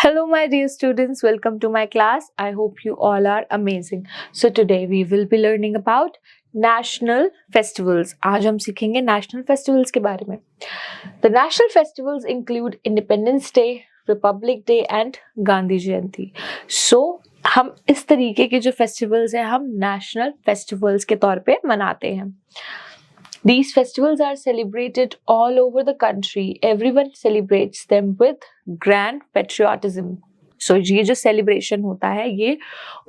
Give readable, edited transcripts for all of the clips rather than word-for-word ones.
Hello, my dear students. Welcome to my class. I hope you all are amazing. So today we will be learning about national festivals. आज हम सीखेंगे national festivals के बारे में. The national festivals include Independence Day, Republic Day and Gandhi Jayanti. So हम इस तरीके के जो festivals हैं हम national festivals के तौर पे मनाते हैं. These festivals are celebrated all over the country. Everyone celebrates them with grand patriotism. So ये जो celebration होता है ये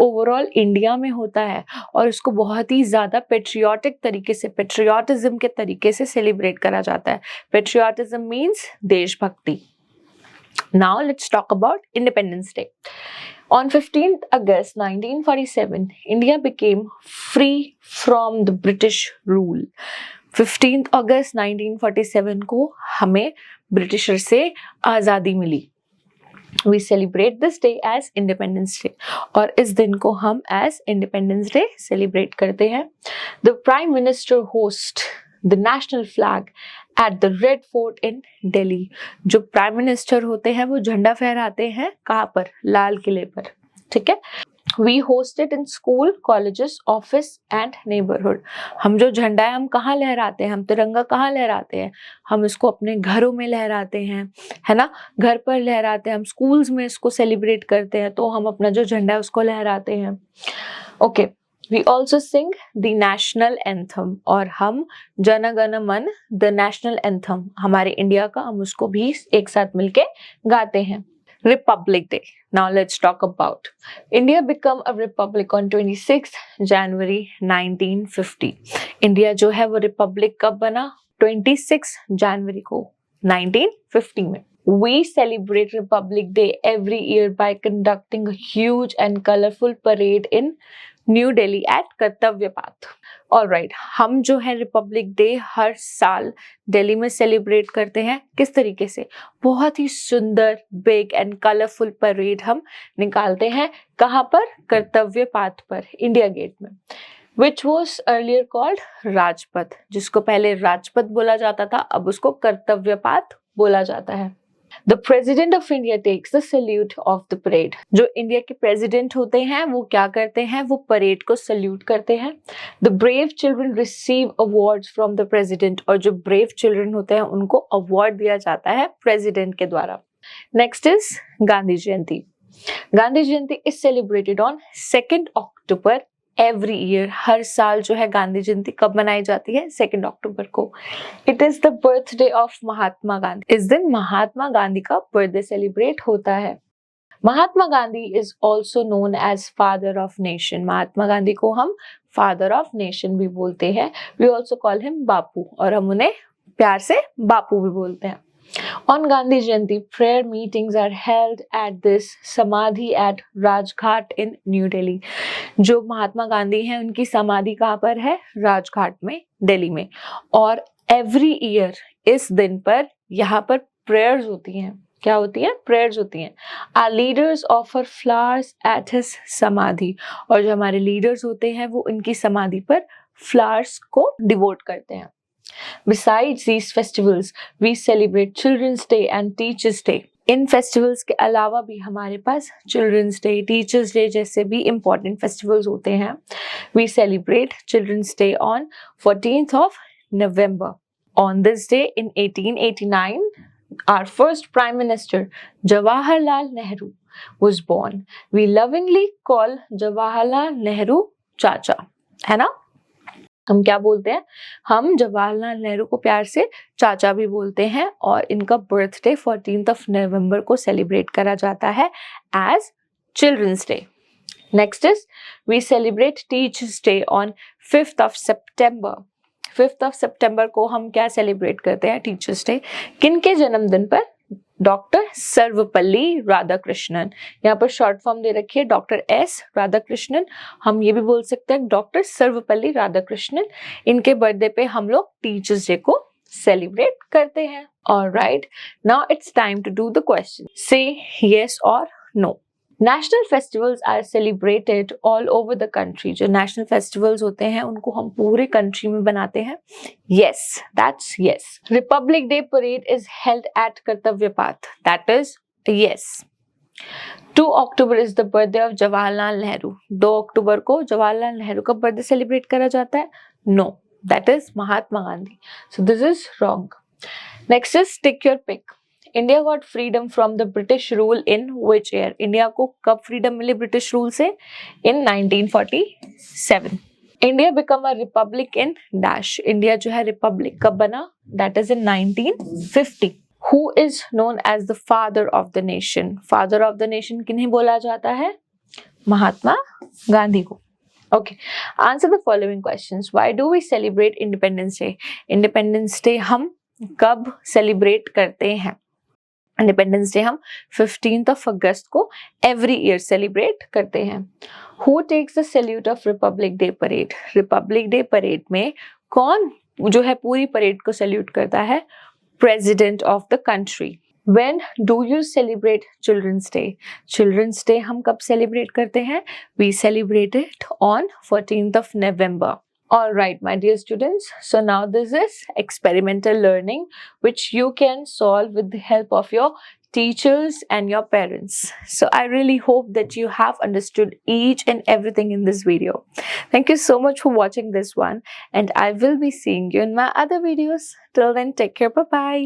overall इंडिया में होता है और इसको बहुत ही ज़्यादा patriotic तरीके से patriotism के तरीके से celebrate करा जाता है. Patriotism means देशभक्ति. Now let's talk about Independence Day. On 15th August 1947, India became free from the British rule. 15th अगस्त 1947 को हमें ब्रिटिशर से आज़ादी मिली. We celebrate this day as Independence Day और इस दिन को हम as Independence Day celebrate करते हैं. The Prime Minister hosts the national flag at the Red Fort in Delhi. जो प्राइम मिनिस्टर होते हैं वो झंडा फहराते हैं कहाँ पर? लाल किले पर. ठीक है. We host it in school, colleges, office and neighborhood. हम जो झंडा है हम कहाँ लहराते हैं? हम तिरंगा कहाँ लहराते हैं? हम इसको अपने घरों में लहराते हैं, है ना? घर पर लहराते हैं. हम स्कूल्स में इसको सेलिब्रेट करते हैं तो हम अपना जो झंडा है उसको लहराते हैं. Okay. We also sing the national anthem और हम जन गण मन the national anthem हमारे इंडिया का हम उसको भी एक साथ मिलके गाते हैं. Republic Day. Now let's talk about India become a republic on 26 January 1950. India जो है वो रिपब्लिक कब बना? 26 जनवरी को 1950 में. We celebrate Republic Day every year by conducting a huge and colorful parade in New Delhi at Kartavya Path. Alright, हम जो है रिपब्लिक डे हर साल दिल्ली में सेलिब्रेट करते हैं. किस तरीके से? बहुत ही सुंदर बिग एंड कलरफुल परेड हम निकालते हैं. कहाँ पर? कर्तव्य पाथ पर, इंडिया गेट में. Which was earlier called Rajpath, जिसको पहले राजपथ बोला जाता था, अब उसको कर्तव्य पाथ बोला जाता है. The President of India takes the salute of the parade. जो इंडिया के प्रेसिडेंट होते हैं वो क्या करते हैं? वो परेड को सल्यूट करते हैं. The brave children receive awards from the president. और जो brave children होते हैं उनको अवार्ड दिया जाता है प्रेसिडेंट के द्वारा. Next is Gandhi Jayanti. Gandhi Jayanti is celebrated on 2nd October every year. हर साल जो है गांधी जयंती कब मनाई जाती है? 2 अक्टूबर को. It is the birthday of Mahatma Gandhi. इस दिन महात्मा गांधी का बर्थडे सेलिब्रेट होता है. Mahatma Gandhi is also known as father of nation. Mahatma Gandhi को हम फादर ऑफ नेशन भी बोलते हैं. We also call him Bapu और हम उन्हें प्यार से बापू भी बोलते हैं. On Gandhi Jayanti, prayer meetings are held at this Samadhi at Rajghat in New Delhi. जो महात्मा गांधी हैं उनकी समाधि कहाँ पर है? राजघाट में, दिल्ली में. और एवरी ईयर इस दिन पर यहाँ पर प्रेयर्स होती हैं. क्या होती है? प्रेयर्स होती हैं. Our leaders offer flowers at his समाधि. और जो हमारे लीडर्स होते हैं वो उनकी समाधि पर फ्लावर्स को डिवोट करते हैं. Besides these festivals, we celebrate Children's Day and Teachers Day. In festivals के अलावा भी हमारे पास चिल्ड्रंस डे, टीचर्स डे जैसे भी इम्पोर्टेंट फेस्टिवल्स होते हैं. We celebrate Children's Day on 14th of November. On this day in 1889, our first Prime Minister Jawaharlal Nehru was born. We lovingly call Jawaharlal Nehru चाचा, है ना? हम क्या बोलते हैं? हम जवाहरलाल नेहरू को प्यार से चाचा भी बोलते हैं और इनका बर्थडे 14th of November को सेलिब्रेट करा जाता है as children's day. Next is we celebrate teachers day on 5th of September. 5th of September को हम क्या सेलिब्रेट करते हैं? Teachers day. किनके जन्मदिन पर? डॉक्टर सर्वपल्ली राधाकृष्णन. यहाँ पर शॉर्ट फॉर्म दे रखी है डॉक्टर एस राधाकृष्णन. हम ये भी बोल सकते हैं डॉक्टर सर्वपल्ली राधाकृष्णन. इनके बर्थडे पे हम लोग टीचर्स डे को सेलिब्रेट करते हैं. Alright, now it's time to do the question. Say yes और no. National festivals are celebrated all over the country. जो नेशनल फेस्टिवल्स होते हैं उनको हम पूरे कंट्री में बनाते हैं. Yes, that's yes. Republic day parade is held at Kartavya path. That is yes. 2 October is the birthday of Jawaharlal Nehru. 2 अक्टूबर को जवाहरलाल नेहरू का बर्थडे सेलिब्रेट करा जाता है? No, that is Mahatma Gandhi. So this is wrong. Next is tick your pick. India got freedom from the British rule in which year? India को कब freedom मिली British rule से? In 1947. India become a republic in dash. India जो है republic कब बना? That is in 1950. Who is known as the father of the nation? Father of the nation किन्हें बोला जाता है? महात्मा गांधी को. Okay. Answer the following questions. Why do we celebrate Independence Day? Independence Day हम कब celebrate करते हैं? Independence Day हम 15th of August को every year celebrate करते हैं. Who takes the salute of Republic Day parade? Republic Day parade में कौन जो है पूरी परेड को सल्यूट करता है? President of the country. When do you celebrate Children's Day? Children's Day हम कब celebrate करते हैं? We celebrate it on 14th of November. All right, my dear students. So now this is experimental learning, which you can solve with the help of your teachers and your parents. So I really hope that you have understood each and everything in this video. Thank you so much for watching this one, and I will be seeing you in my other videos. Till then, take care. Bye bye.